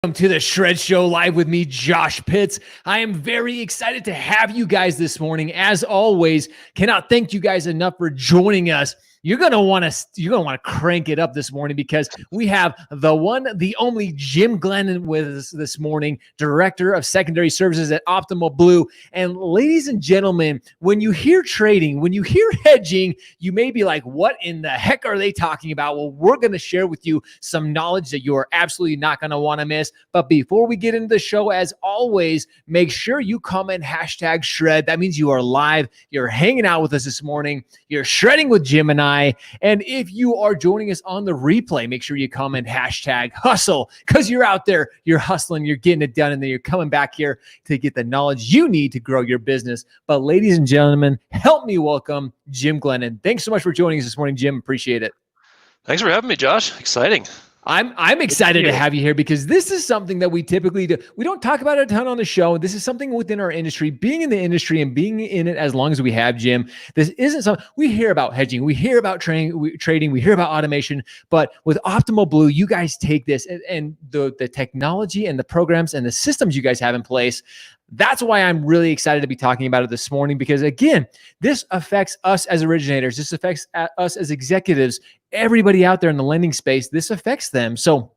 Welcome to the Shred Show live with me, Josh Pitts. I am very excited to have you guys this morning. As always, cannot thank you guys enough for joining us. You're gonna want to crank it up this morning because we have the one, the only Jim Glennon with us this morning, Director of Secondary Services at Optimal Blue. And ladies and gentlemen, when you hear trading, when you hear hedging, you may be like, what in the heck are they talking about? Well, we're going to share with you some knowledge that you are absolutely not going to want to miss. But before we get into the show, as always, make sure you comment hashtag shred. That means you are live. You're hanging out with us this morning. You're shredding with Jim and I. And if you are joining us on the replay, make sure you comment hashtag hustle because you're out there, you're hustling, you're getting it done, and then you're coming back here to get the knowledge you need to grow your business. But ladies and gentlemen, help me welcome Jim Glennon. Thanks so much for joining us this morning, Jim. Appreciate it. Thanks for having me, Josh. Exciting. I'm excited to have you here because this is something that we typically do. We don't talk about it a ton on the show. This is something within our industry, being in the industry and being in it as long as we have, Jim. This isn't something we hear about hedging. We hear about trading. We hear about automation. But with Optimal Blue, you guys take this and the technology and the programs and the systems you guys have in place. That's why I'm really excited to be talking about it this morning because, again, this affects us as originators. This affects us as executives, everybody out there in the lending space. This affects them. So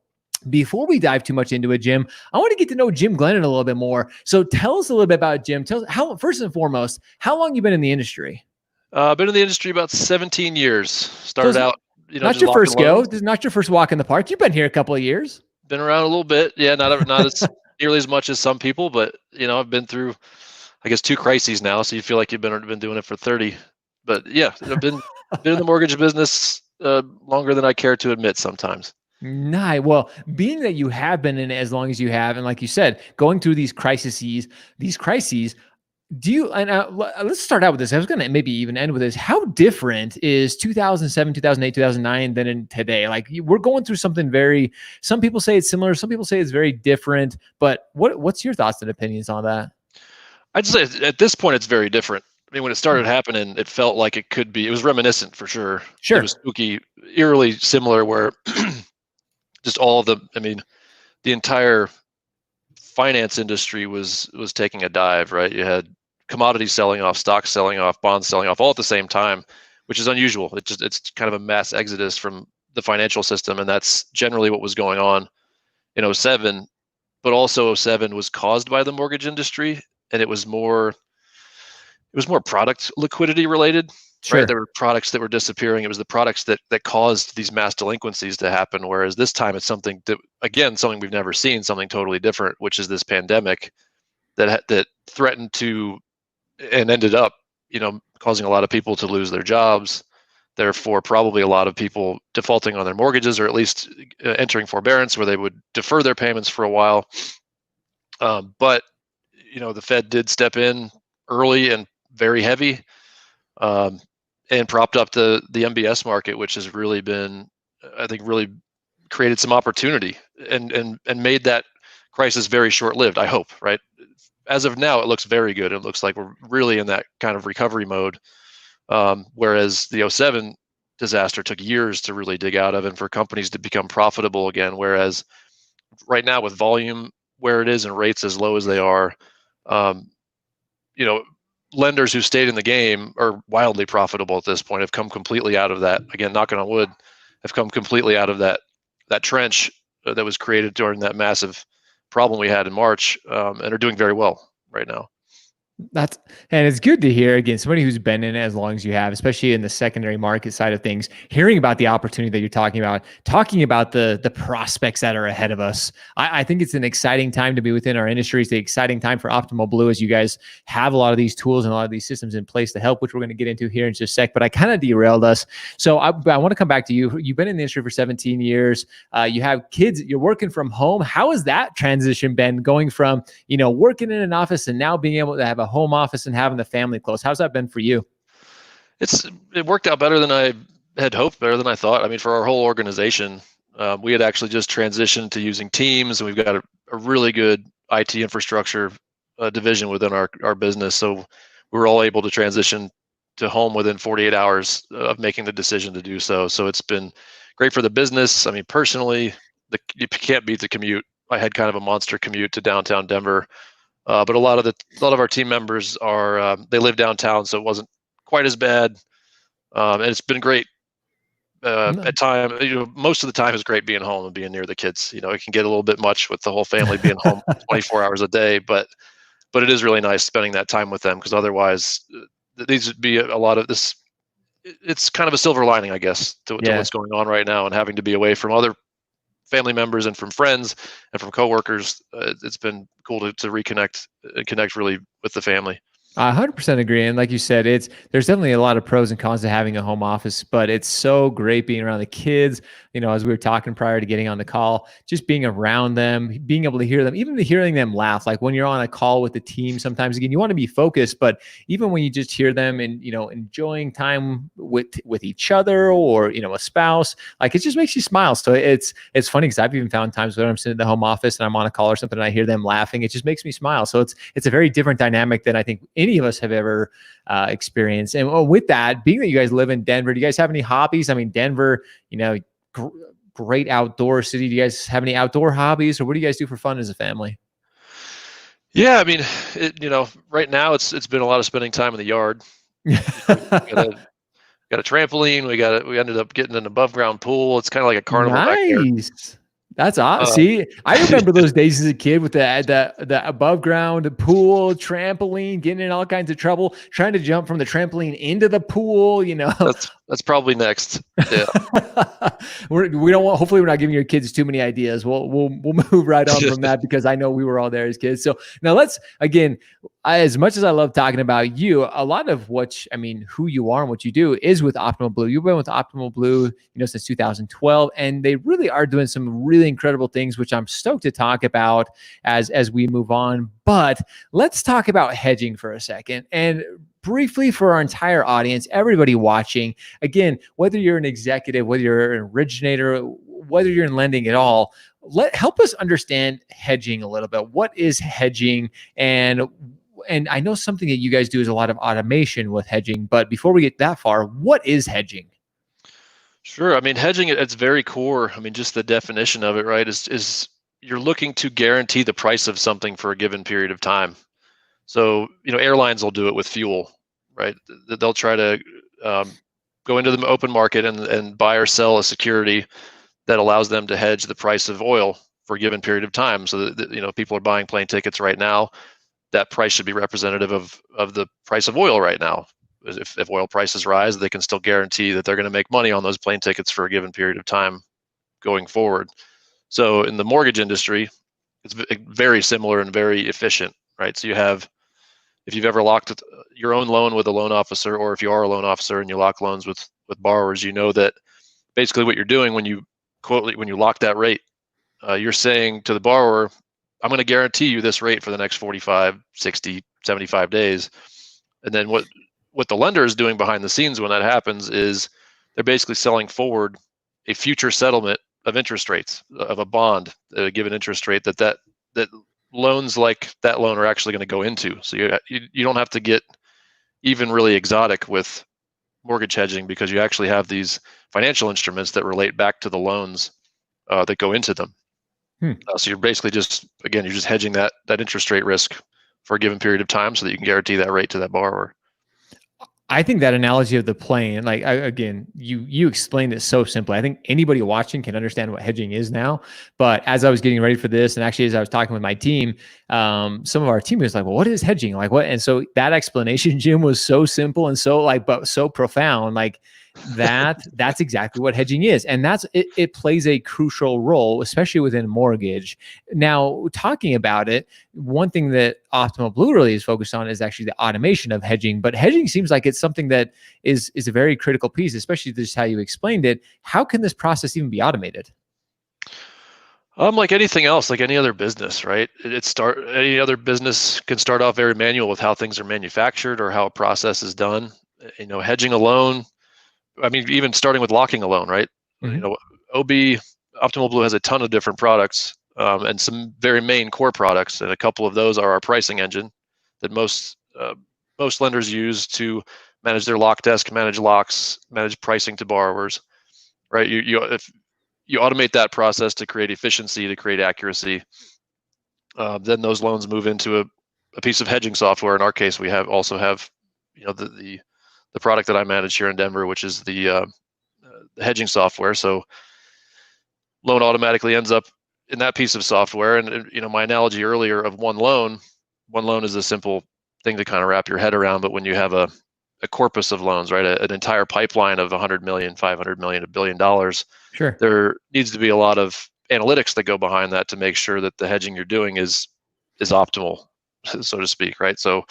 before we dive too much into it, Jim, I want to get to know Jim Glennon a little bit more. So tell us a little bit about Jim. Tell us how, first and foremost, how long you been in the industry? I've been in the industry about 17 years. Started out, not your first go. This is not your first walk in the park. You've been here a couple of years. Been around a little bit. Yeah, not as nearly as much as some people, but I've been through, I guess, 2 crises now. So you feel like you've been doing it for 30. But yeah, I've been in the mortgage business longer than I care to admit sometimes. Nice. Well, being that you have been in it as long as you have, and like you said, going through these crises, do you, and let's start out with this. I was going to maybe even end with this. How different is 2007, 2008, 2009 than in today? Like we're going through something some people say it's similar. Some people say it's very different, but what's your thoughts and opinions on that? I'd say at this point, it's very different. I mean, when it started happening, it felt like it was reminiscent for sure. Sure. It was spooky, eerily similar where just the entire finance industry was taking a dive, right? You had commodities selling off, stocks selling off, bonds selling off all at the same time, which is unusual. It's kind of a mass exodus from the financial system. And that's generally what was going on in 2007, but also 2007 was caused by the mortgage industry. And it was more product liquidity related, Sure. Right? There were products that were disappearing. It was the products that caused these mass delinquencies to happen. Whereas this time it's something we've never seen, something totally different, which is this pandemic that threatened to and ended up, causing a lot of people to lose their jobs. Therefore, probably a lot of people defaulting on their mortgages or at least entering forbearance where they would defer their payments for a while. But the Fed did step in early and very heavy. And propped up the MBS market, which has really been, I think, really created some opportunity and made that crisis very short-lived, I hope, right? As of now, it looks very good. It looks like we're really in that kind of recovery mode, whereas the 2007 disaster took years to really dig out of and for companies to become profitable again, whereas right now with volume where it is and rates as low as they are, lenders who stayed in the game are wildly profitable at this point, have come completely out of that. Again, knocking on wood, have come completely out of that trench that was created during that massive problem we had in March, and are doing very well right now. And it's good to hear, again, somebody who's been in it as long as you have, especially in the secondary market side of things, hearing about the opportunity that you're talking about the prospects that are ahead of us. I think it's an exciting time to be within our industry. It's the exciting time for Optimal Blue as you guys have a lot of these tools and a lot of these systems in place to help, which we're going to get into here in just a sec. But I kind of derailed us. So I want to come back to you. You've been in the industry for 17 years. You have kids. You're working from home. How has that transition been going from, working in an office and now being able to have a home office and having the family close? How's that been for you? It worked out better than I had hoped, better than I thought. I mean, for our whole organization, we had actually just transitioned to using Teams, and we've got a really good IT infrastructure division within our business. So we were all able to transition to home within 48 hours of making the decision to do so. So it's been great for the business. I mean, personally, you can't beat the commute I had kind of a monster commute to downtown Denver. But a lot of our team members are they live downtown, so it wasn't quite as bad. And it's been great. No. At time, most of the time is great being home and being near the kids. It can get a little bit much with the whole family being home 24 hours a day, but it is really nice spending that time with them, because otherwise, these would be a lot of this. It's kind of a silver lining, I guess, to Yeah. what's going on right now, and having to be away from other family members and from friends and from coworkers. It's been cool to reconnect and connect really with the family. I 100% agree. And like you said, there's definitely a lot of pros and cons to having a home office, but it's so great being around the kids. As we were talking prior to getting on the call, just being around them, being able to hear them, even hearing them laugh. Like when you're on a call with the team, sometimes again, you want to be focused, but even when you just hear them and, enjoying time with each other or, a spouse, like it just makes you smile. So it's funny because I've even found times when I'm sitting in the home office and I'm on a call or something and I hear them laughing, it just makes me smile. So it's a very different dynamic than I think any of us have ever experienced. And with that, being that you guys live in Denver, do you guys have any hobbies? I mean, Denver, great outdoor city. Do you guys have any outdoor hobbies, or what do you guys do for fun as a family? Yeah, I mean, right now it's been a lot of spending time in the yard. We got a trampoline. We ended up getting an above ground pool. It's kind of like a carnival back there. Nice. That's awesome. Uh, See, I remember those days as a kid with the above ground pool, trampoline, getting in all kinds of trouble, trying to jump from the trampoline into the pool. that's probably next. Yeah. We don't want. Hopefully, we're not giving your kids too many ideas. We'll move right on from that, because I know we were all there as kids. So now let's again. As much as I love talking about you, a lot of who you are and what you do is with Optimal Blue. You've been with Optimal Blue, since 2012, and they really are doing some really incredible things, which I'm stoked to talk about as we move on. But let's talk about hedging for a second. And briefly, for our entire audience, everybody watching, again, whether you're an executive, whether you're an originator, whether you're in lending at all, help us understand hedging a little bit. What is hedging? And I know something that you guys do is a lot of automation with hedging, but before we get that far, what is hedging? Sure. I mean, hedging at its very core, I mean, just the definition of it, right, is you're looking to guarantee the price of something for a given period of time. So, airlines will do it with fuel, right? They'll try to go into the open market and buy or sell a security that allows them to hedge the price of oil for a given period of time. So that, people are buying plane tickets right now. That price should be representative of the price of oil right now. If oil prices rise, they can still guarantee that they're going to make money on those plane tickets for a given period of time going forward. So in the mortgage industry, it's very similar and very efficient, right? So if you've ever locked your own loan with a loan officer, or if you are a loan officer and you lock loans with borrowers, you know that basically what you're doing when you lock that rate, you're saying to the borrower, I'm going to guarantee you this rate for the next 45, 60, 75 days. And then what the lender is doing behind the scenes when that happens is they're basically selling forward a future settlement of interest rates of a bond at a given interest rate that loans like that loan are actually going to go into. So you don't have to get even really exotic with mortgage hedging, because you actually have these financial instruments that relate back to the loans that go into them. So you're basically you're just hedging that interest rate risk for a given period of time so that you can guarantee that rate to that borrower. I think that analogy of the plane, again, you explained it so simply. I think anybody watching can understand what hedging is now. But as I was getting ready for this, and actually as I was talking with my team, some of our team was like, "Well, what is hedging? Like what?" And so that explanation, Jim, was so simple and but so profound. That's exactly what hedging is, and it plays a crucial role, especially within mortgage. Now, talking about it, one thing that Optimal Blue really is focused on is actually the automation of hedging. But hedging seems like it's something that is a very critical piece, especially just how you explained it. How can this process even be automated? Like anything else, like any other business, right? Any other business can start off very manual with how things are manufactured or how a process is done. Hedging alone, I mean, even starting with locking a loan, right? Mm-hmm. OB Optimal Blue has a ton of different products, and some very main core products, and a couple of those are our pricing engine that most lenders use to manage their lock desk, manage locks, manage pricing to borrowers, right? If you automate that process to create efficiency, to create accuracy. Then those loans move into a piece of hedging software. In our case, we also have, the product that I manage here in Denver, which is the hedging software. So loan automatically ends up in that piece of software. And my analogy earlier of one loan is a simple thing to kind of wrap your head around. But when you have a corpus of loans, right, an entire pipeline of 100 million, 500 million, $1 billion, Sure. there needs to be a lot of analytics that go behind that to make sure that the hedging you're doing is optimal, so to speak, right? So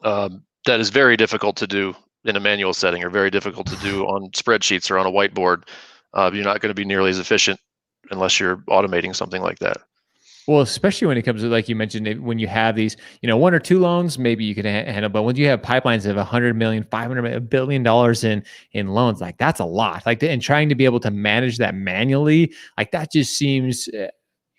that is very difficult to do in a manual setting, or very difficult to do on spreadsheets or on a whiteboard. You're not going to be nearly as efficient unless you're automating something like that. Well, especially when it comes to, like you mentioned, when you have these, one or two loans, maybe you can handle. But when you have pipelines of 100 million, 500 million, $1 billion in loans, like that's a lot. Like, and trying to be able to manage that manually, like that just seems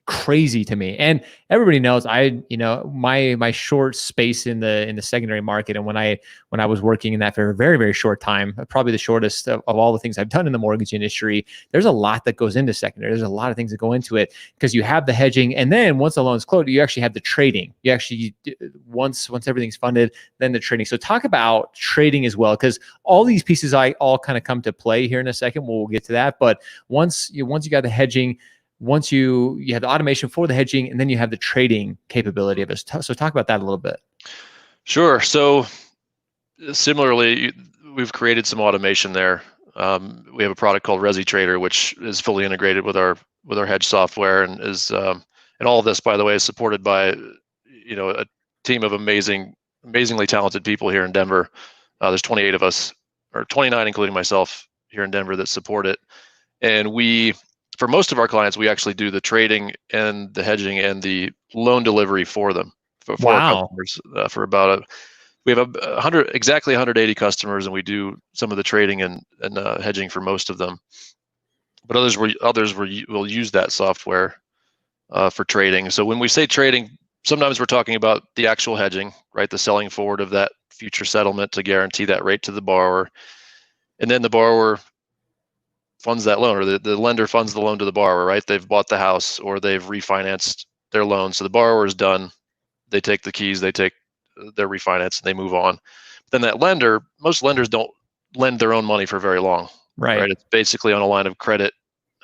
crazy to me. And everybody knows my short space in the secondary market, and when I was working in that for a very, very short time, probably the shortest of all the things I've done in the mortgage industry, there's a lot that goes into secondary. There's a lot of things that go into it, because you have the hedging, and then once the loan's closed, you actually have the trading. You actually, once everything's funded, then the trading. So talk about trading as well, because all these pieces all kind of come to play here in a second. We'll get to that. But once you got the hedging, once you have the automation for the hedging, and then you have the trading capability of it. So talk about that a little bit. Sure. So similarly, we've created some automation there. We have a product called ResiTrader, which is fully integrated with our hedge software, and is and all of this, by the way, is supported by a team of amazingly talented people here in Denver. There's 28 of us, or 29 including myself, here in Denver that support it. And for most of our clients, we actually do the trading and the hedging and the loan delivery for them, for our customers. We have exactly 180 customers, and we do some of the trading and hedging for most of them. But others will use that software for trading. So when we say trading, sometimes we're talking about the actual hedging, right? The selling forward of that future settlement to guarantee that rate to the borrower, and then the borrower funds that loan, or the lender funds the loan to the borrower, right? They've bought the house, or they've refinanced their loan. So the borrower is done. They take the keys, they take their refinance, and they move on. Then that lender, most lenders don't lend their own money for very long, right? It's basically on a line of credit.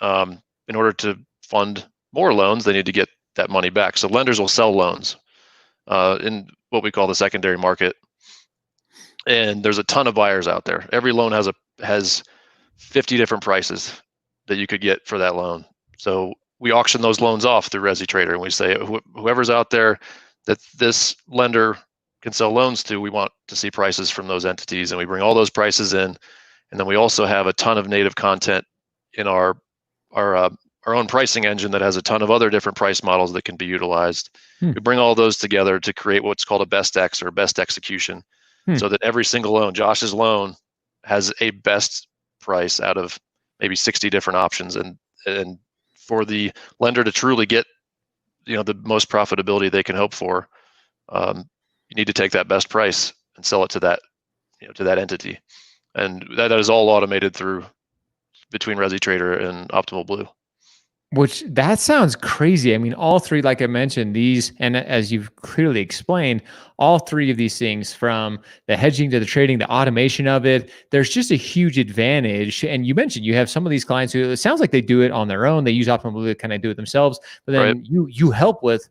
In order to fund more loans, they need to get that money back. So lenders will sell loans in what we call the secondary market. And there's a ton of buyers out there. Every loan has 50 different prices that you could get for that loan. So we auction those loans off through ResiTrader, and we say, whoever's out there that this lender can sell loans to, we want to see prices from those entities, and we bring all those prices in. And then we also have a ton of native content in our own pricing engine that has a ton of other different price models that can be utilized. We bring all those together to create what's called a best X, or best execution, so that every single loan, Josh's loan, has a best price out of maybe 60 different options. And for the lender to truly get the most profitability they can hope for, you need to take that best price and sell it to that entity. And that is all automated between ResiTrader and Optimal Blue. Which, that sounds crazy. I mean, all three, like I mentioned, these, and as you've clearly explained, all three of these things, from the hedging to the trading, the automation of it, there's just a huge advantage. And you mentioned you have some of these clients who, it sounds like they do it on their own. They use Optimal Blue to kind of do it themselves. But then you help with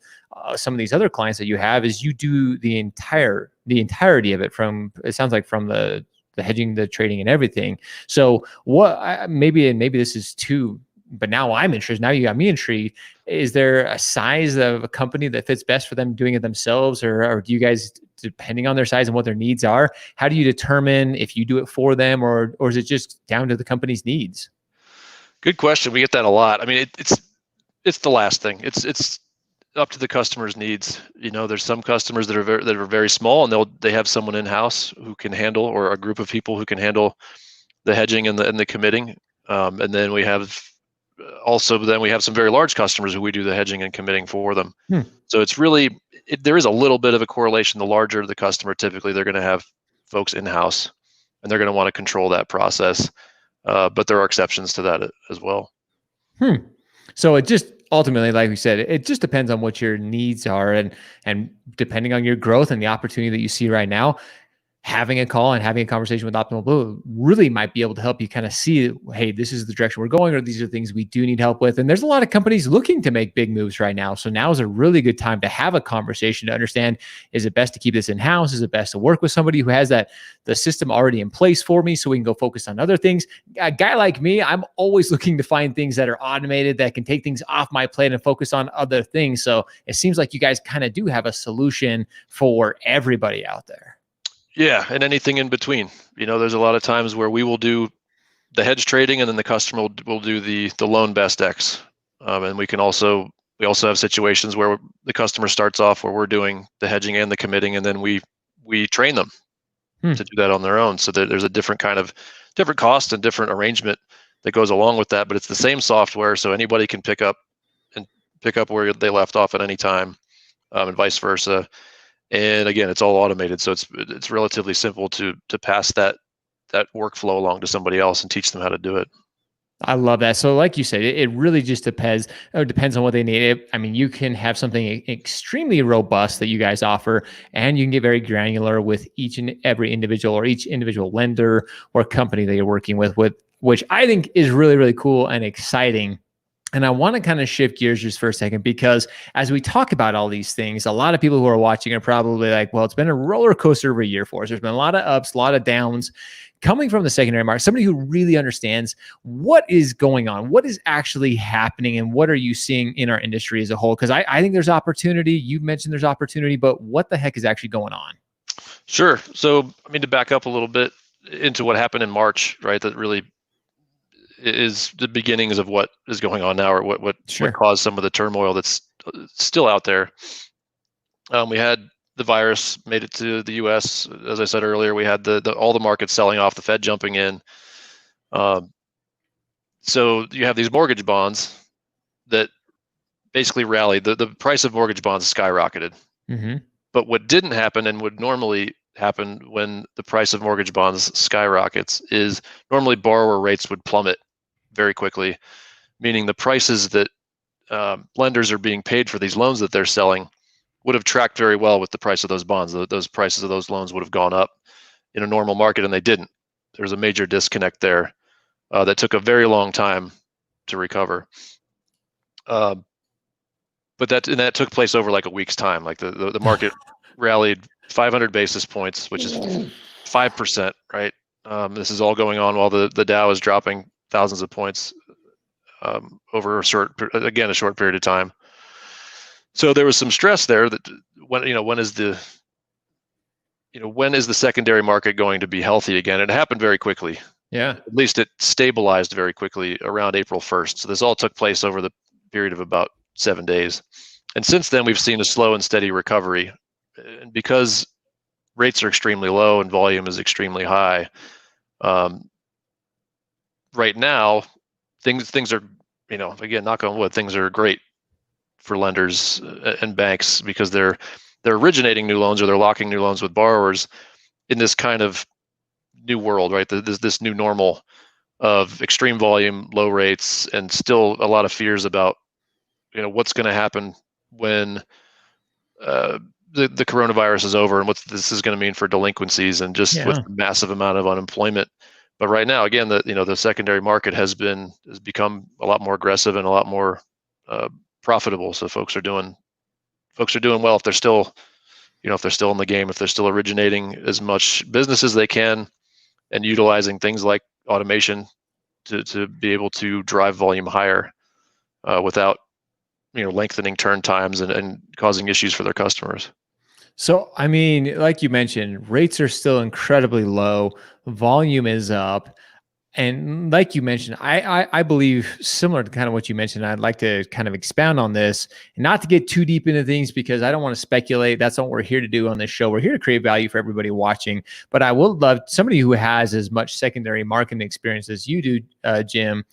some of these other clients that you have, is you do the entirety of it, it sounds like from the hedging, the trading, and everything. So maybe this is too, but now I'm interested. Now you got me intrigued. Is there a size of a company that fits best for them doing it themselves, or do you guys, depending on their size and what their needs are, how do you determine if you do it for them, or is it just down to the company's needs? Good question. We get that a lot. I mean, it's the last thing. It's up to the customer's needs. There's some customers that are very small, and they have someone in house who can handle, or a group of people who can handle the hedging and the committing. And then we have some very large customers who we do the hedging and committing for them. So it's really, there is a little bit of a correlation. The larger the customer, typically they're going to have folks in-house, and they're going to want to control that process. But there are exceptions to that as well. Hmm. So it just ultimately, like we said, it just depends on what your needs are, and depending on your growth and the opportunity that you see right now, having a call and having a conversation with Optimal Blue really might be able to help you kind of see, hey, this is the direction we're going, or these are things we do need help with. And there's a lot of companies looking to make big moves right now. So now is a really good time to have a conversation to understand, is it best to keep this in-house? Is it best to work with somebody who has the system already in place for me so we can go focus on other things? A guy like me, I'm always looking to find things that are automated, that can take things off my plate and focus on other things. So it seems like you guys kind of do have a solution for everybody out there. Yeah, and anything in between. There's a lot of times where we will do the hedge trading, and then the customer will do the loan best X. And we also have situations where the customer starts off where we're doing the hedging and the committing, and then we train them to do that on their own. So there's a different cost and different arrangement that goes along with that. But it's the same software, so anybody can pick up where they left off at any time, and vice versa. And again, it's all automated, so it's relatively simple to pass that workflow along to somebody else and teach them how to do it. I love that. So like you said, it really just depends on what they need. I mean, you can have something extremely robust that you guys offer, and you can get very granular with each and every individual, or each individual lender or company that you're working with, which I think is really, really cool and exciting. And I want to kind of shift gears just for a second, because as we talk about all these things, a lot of people who are watching are probably like, well, it's been a roller coaster of a year for us. There's been a lot of ups, a lot of downs. Coming from the secondary market, somebody who really understands what is going on, what is actually happening, and what are you seeing in our industry as a whole? Because I think there's opportunity. You mentioned there's opportunity, but what the heck is actually going on? Sure. So, to back up a little bit into what happened in March, right? That really is the beginnings of what is going on now, or what caused some of the turmoil that's still out there. We had the virus made it to the U.S. As I said earlier, we had all the markets selling off, the Fed jumping in. So you have these mortgage bonds that basically rallied. The price of mortgage bonds skyrocketed. Mm-hmm. But what didn't happen, and would normally happen when the price of mortgage bonds skyrockets, is normally borrower rates would plummet very quickly, meaning the prices that lenders are being paid for these loans that they're selling would have tracked very well with the price of those bonds. Those prices of those loans would have gone up in a normal market, and they didn't. There was a major disconnect there that took a very long time to recover. But that took place over like a week's time. Like the market rallied 500 basis points, which is 5%, right? This is all going on while the Dow is dropping thousands of points over a short period of time. So there was some stress there that when is the secondary market going to be healthy again? It happened very quickly. Yeah. At least it stabilized very quickly around April 1st. So this all took place over the period of about 7 days. And since then, we've seen a slow and steady recovery. And because rates are extremely low and volume is extremely high, right now, things are, again, knock on wood, things are great for lenders and banks, because they're originating new loans, or they're locking new loans with borrowers in this kind of new world, right? This new normal of extreme volume, low rates, and still a lot of fears about what's going to happen when the coronavirus is over, and what this is going to mean for delinquencies, and just with the massive amount of unemployment. But right now, again, the secondary market has become a lot more aggressive and a lot more profitable. So folks are doing well if they're still in the game, if they're still originating as much business as they can, and utilizing things like automation to be able to drive volume higher without lengthening turn times and causing issues for their customers. So, I mean, like you mentioned, rates are still incredibly low. Volume is up. And like you mentioned, I believe, similar to kind of what you mentioned, I'd like to kind of expound on this, and not to get too deep into things, because I don't want to speculate. That's not what we're here to do on this show. We're here to create value for everybody watching. But I would love somebody who has as much secondary marketing experience as you do, Jim.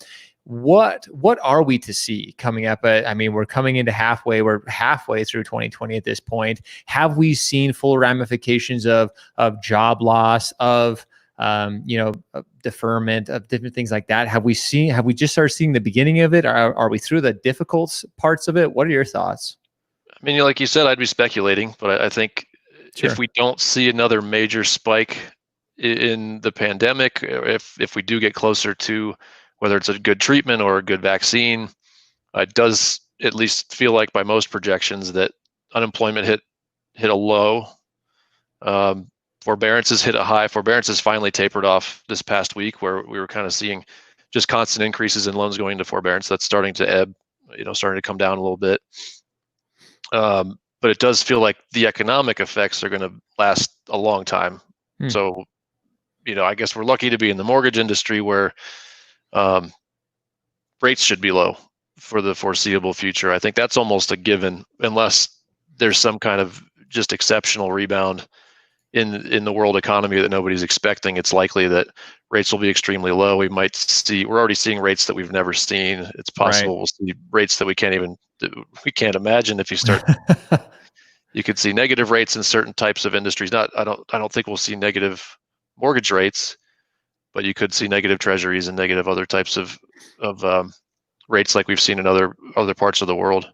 What are we to see coming up? I mean, we're coming into we're halfway through 2020 at this point. Have we seen full ramifications of job loss, of deferment of different things like that. Have we just started seeing the beginning of it? Are we through the difficult parts of it? What are your thoughts? I mean, like you said, I'd be speculating, but I think Sure. if we don't see another major spike in the pandemic, if we do get closer to whether it's a good treatment or a good vaccine, it does at least feel like by most projections that unemployment hit a low. Forbearance has hit a high. Forbearance has finally tapered off this past week, where we were kind of seeing just constant increases in loans going into forbearance. That's starting to ebb, starting to come down a little bit. But it does feel like the economic effects are going to last a long time. So, I guess we're lucky to be in the mortgage industry where rates should be low for the foreseeable future. I think that's almost a given, unless there's some kind of just exceptional rebound in the world economy that nobody's expecting. It's likely that rates will be extremely low. We're already seeing rates that we've never seen. It's possible We'll see rates that we can't imagine. If you start, you could see negative rates in certain types of industries. I don't think we'll see negative mortgage rates, but you could see negative treasuries and negative other types of rates like we've seen in other parts of the world.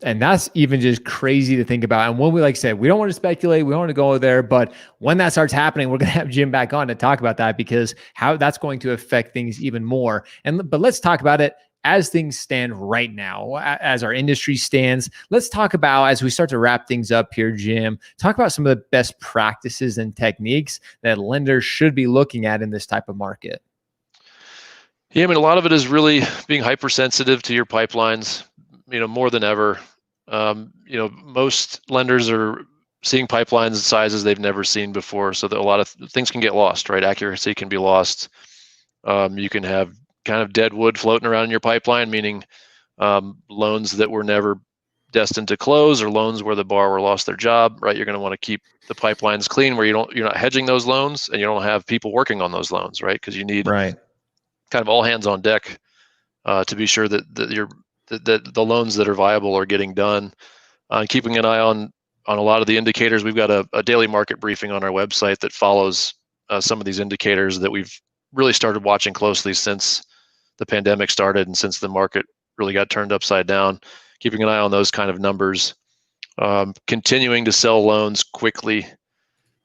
And that's even just crazy to think about. And when we, like I said, we don't want to speculate, we don't want to go there, but when that starts happening, we're going to have Jim back on to talk about that, because how that's going to affect things even more. But let's talk about it as things stand right now, as our industry stands. Let's talk about, as we start to wrap things up here, Jim, talk about some of the best practices and techniques that lenders should be looking at in this type of market. Yeah, I mean, a lot of it is really being hypersensitive to your pipelines, more than ever. Most lenders are seeing pipelines sizes they've never seen before, so that a lot of things can get lost, right? Accuracy can be lost. You can have kind of dead wood floating around in your pipeline, meaning loans that were never destined to close, or loans where the borrower lost their job, right? You're going to want to keep the pipelines clean, where you're not hedging those loans, and you don't have people working on those loans, right? Because you need kind of all hands on deck to be sure that the loans that are viable are getting done. Keeping an eye on a lot of the indicators. We've got a daily market briefing on our website that follows some of these indicators that we've really started watching closely since the pandemic started and since the market really got turned upside down. Keeping an eye on those kind of numbers. Continuing to sell loans quickly.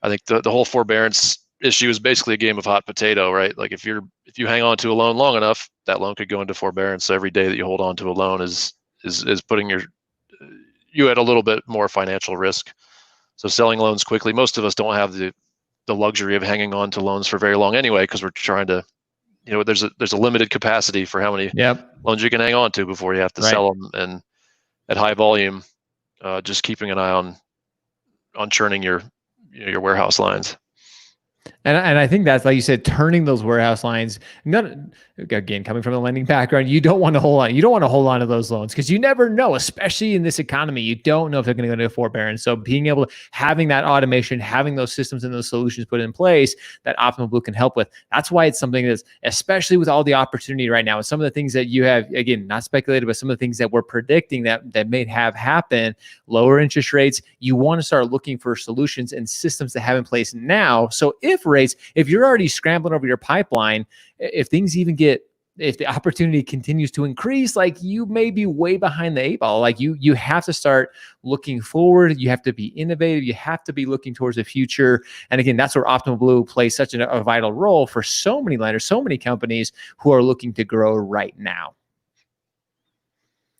I think the whole forbearance issue is basically a game of hot potato, right? Like if you hang on to a loan long enough, that loan could go into forbearance. So every day that you hold on to a loan is putting you at a little bit more financial risk. So selling loans quickly. Most of us don't have the luxury of hanging on to loans for very long anyway, because we're trying to, there's a limited capacity for how many loans you can hang on to before you have to sell them, and at high volume, just keeping an eye on churning your warehouse lines. And I think that's, like you said, turning those warehouse lines. Again, coming from a lending background, you don't want to hold on. You don't want to hold on to those loans, because you never know, especially in this economy. You don't know if they're going to go into forbearance. So being able to, having that automation, having those systems and those solutions put in place that Optimal Blue can help with. That's why it's something that's, especially with all the opportunity right now, and some of the things that you have, again, not speculated, but some of the things that we're predicting that may have happen, lower interest rates. You want to start looking for solutions and systems to have in place now. So if you're already scrambling over your pipeline, if the opportunity continues to increase, like, you may be way behind the 8 ball. Like you have to start looking forward. You have to be innovative. You have to be looking towards the future. And again, that's where Optimal Blue plays such a vital role for so many lenders, so many companies who are looking to grow right now.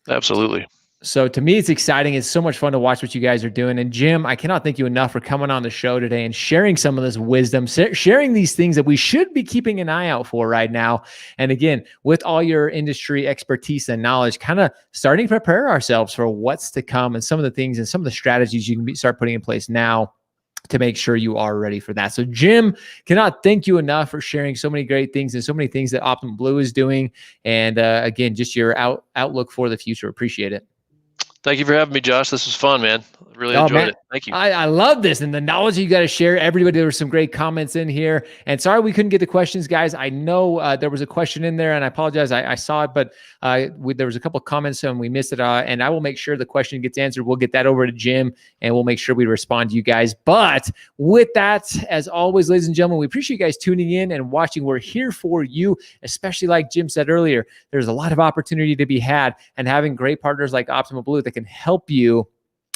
Absolutely. So to me, it's exciting. It's so much fun to watch what you guys are doing. And Jim, I cannot thank you enough for coming on the show today and sharing some of this wisdom, sharing these things that we should be keeping an eye out for right now. And again, with all your industry expertise and knowledge, kind of starting to prepare ourselves for what's to come, and some of the things and some of the strategies you can start putting in place now to make sure you are ready for that. So Jim, cannot thank you enough for sharing so many great things and so many things that Optimal Blue is doing. And again, just your outlook for the future. Appreciate it. Thank you for having me, Josh. This was fun, man. Really Oh enjoyed man, it. Thank you. I love this and the knowledge you got to share. Everybody, there were some great comments in here. And sorry we couldn't get the questions, guys. I know there was a question in there, and I apologize. I saw it, but there was a couple of comments and we missed it. And I will make sure the question gets answered. We'll get that over to Jim, and we'll make sure we respond to you guys. But with that, as always, ladies and gentlemen, we appreciate you guys tuning in and watching. We're here for you, especially like Jim said earlier. There's a lot of opportunity to be had, and having great partners like Optimal Blue that can help you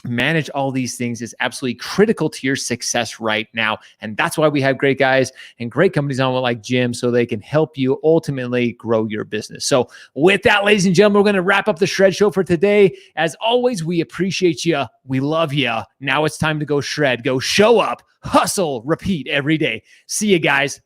manage all these things is absolutely critical to your success right now. And that's why we have great guys and great companies on like Jim, so they can help you ultimately grow your business. So with that, ladies and gentlemen, we're going to wrap up the Shred Show for today. As always, we appreciate you. We love you. Now it's time to go shred, go show up, hustle, repeat every day. See you guys.